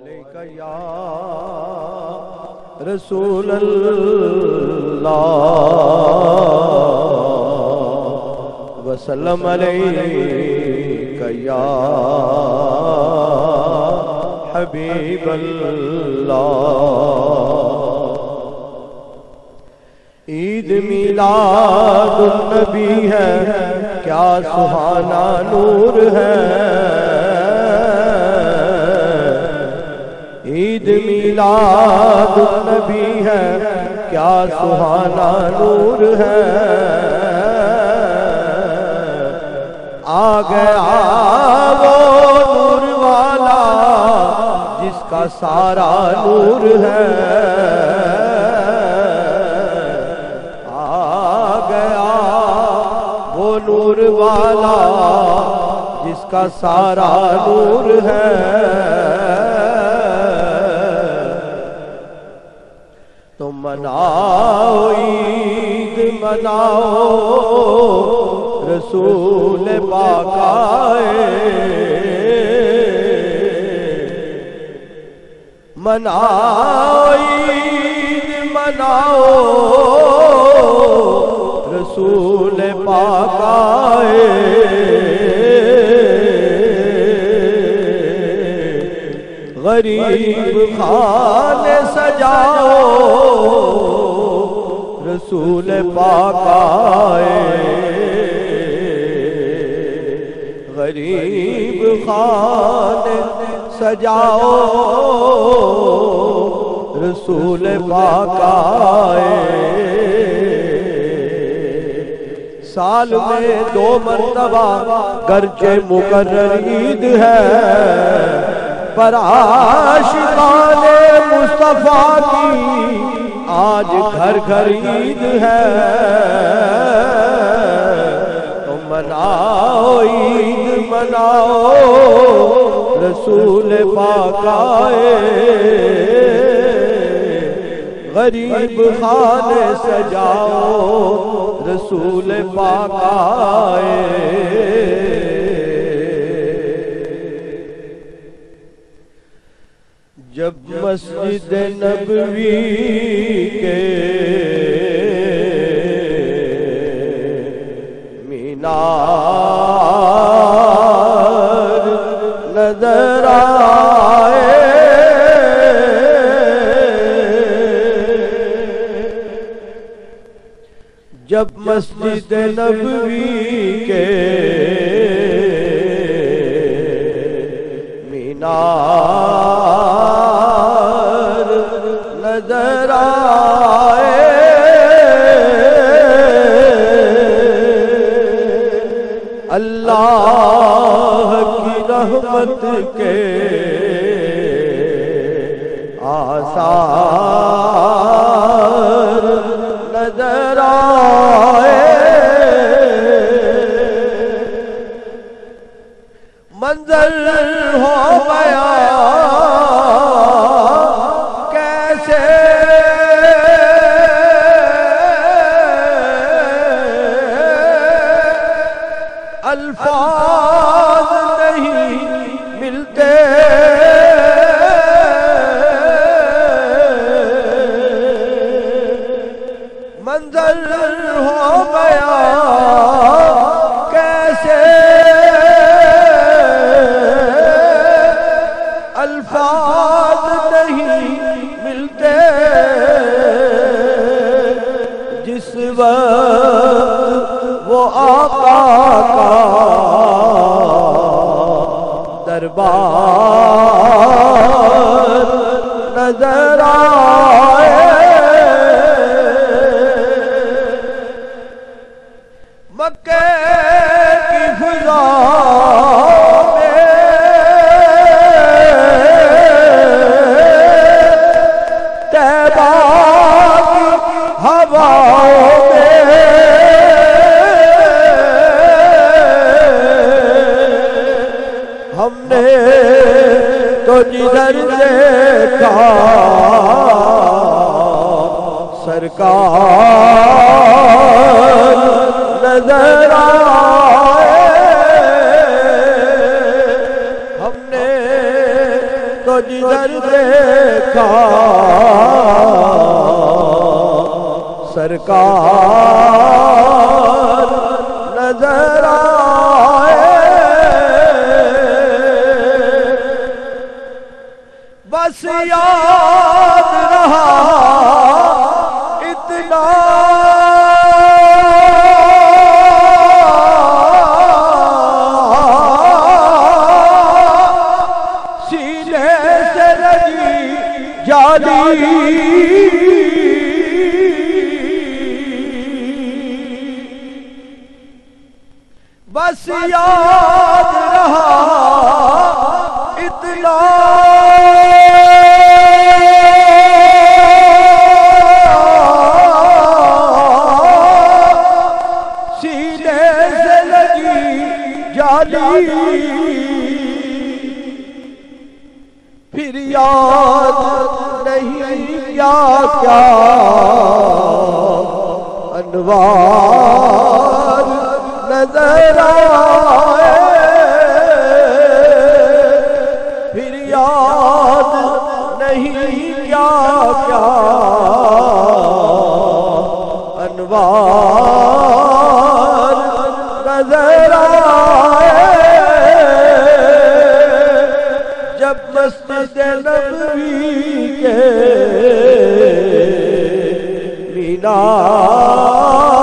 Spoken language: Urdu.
علیک یا رسول اللہ وسلم علیک یا حبیب اللہ عید میلاد النبی ہے کیا سہانا نور ہے عید میلاد النبی ہے کیا سہانا نور ہے آ گیا وہ نور والا جس کا سارا نور ہے آ گیا وہ نور والا جس کا سارا نور ہے تو مناؤ عید مناؤ رسول پاک آئے مناؤ عید مناؤ رسول پاک آئے غریب خانے سجاؤ رسول پاک آئے غریب خانے سجاؤ رسول پاک آئے سال میں 2 مرتبہ گرچہ مقرر عید ہے پر عاشقان مصطفیٰ کی آج گھر گھر عید ہے تو مناؤ عید مناؤ رسول پاک آئے غریب خانے سجاؤ رسول پاک آئے جب مسجد نبوی کے مینار نظر آئے جب مسجد نبوی کے مینار نظر آئے اللہ کی رحمت کے آثار نظر آئے منظر ہو گیا کیسے الفاظ نہیں ملتے منظر ہو گیا کیسے الفاظ نہیں ملتے جس وقت وہ آقا کا دربار نظر آئے مکے کی فضا ہم نے تو جدھر دیکھا سرکار نظر آئے ہم نے تو جدھر دیکھا سرکار نظر آئے بس یاد رہا اتنا سینے سے لگی جالی بس یاد رہا اتنا سینے سے لگی جالی پھر یاد نہیں کیا کیا انوار نظر آئے پھر یاد نہیں کیا کیا انوار نظر آئے جب مسجد نبوی کے مینار